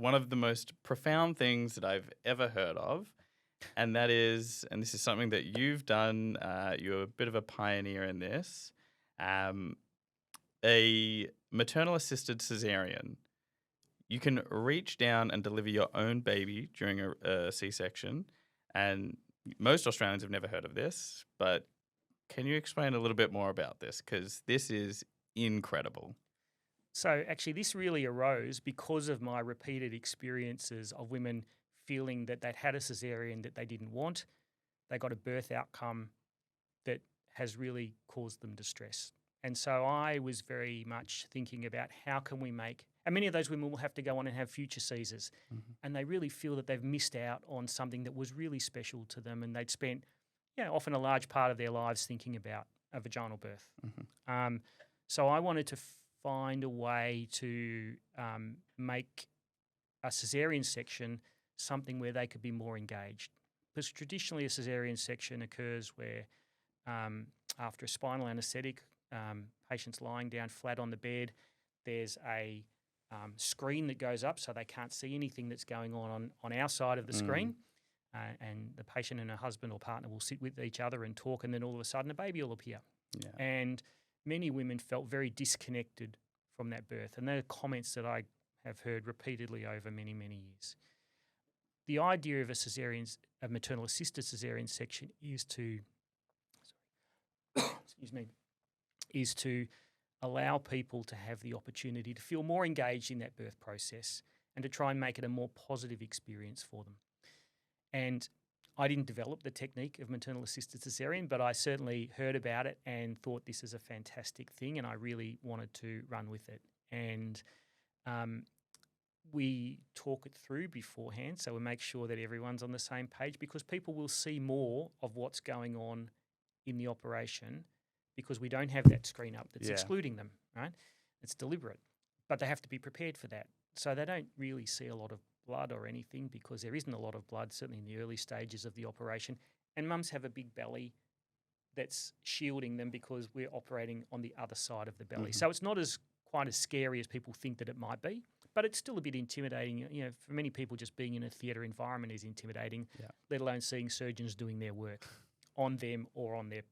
one of the most profound things that I've ever heard of. And that is, and this is something that you've done, you're a bit of a pioneer in this, a maternal assisted caesarean. You can reach down and deliver your own baby during a C-section. And most Australians have never heard of this, but can you explain a little bit more about this? Because this is incredible. So actually this really arose because of my repeated experiences of women feeling that they'd had a caesarean that they didn't want. They got a birth outcome that has really caused them distress. And so I was very much thinking about how can we make, and many of those women will have to go on and have future Caesars, and they really feel that they've missed out on something that was really special to them, and they'd spent, often a large part of their lives thinking about a vaginal birth. So I wanted to find a way to make a caesarean section something where they could be more engaged. Because traditionally a caesarean section occurs where after a spinal anaesthetic, patient's lying down flat on the bed, there's a screen that goes up so they can't see anything that's going on our side of the screen. And the patient and her husband or partner will sit with each other and talk, and then all of a sudden a baby will appear. Yeah. And many women felt very disconnected from that birth. And they're comments that I have heard repeatedly over many, many years. The idea of a maternal assisted caesarean section is to, is to allow people to have the opportunity to feel more engaged in that birth process and to try and make it a more positive experience for them. And I didn't develop the technique of maternal assisted caesarean, but I certainly heard about it and thought this is a fantastic thing, and I really wanted to run with it. And we talk it through beforehand, so we make sure that everyone's on the same page, because people will see more of what's going on in the operation because we don't have that screen up that's excluding them, right? It's deliberate, but they have to be prepared for that. So they don't really see a lot of blood or anything because there isn't a lot of blood, certainly in the early stages of the operation. And mums have a big belly that's shielding them because we're operating on the other side of the belly. So it's not quite as scary as people think that it might be, but it's still a bit intimidating. For many people, just being in a theatre environment is intimidating, let alone seeing surgeons doing their work on them or on their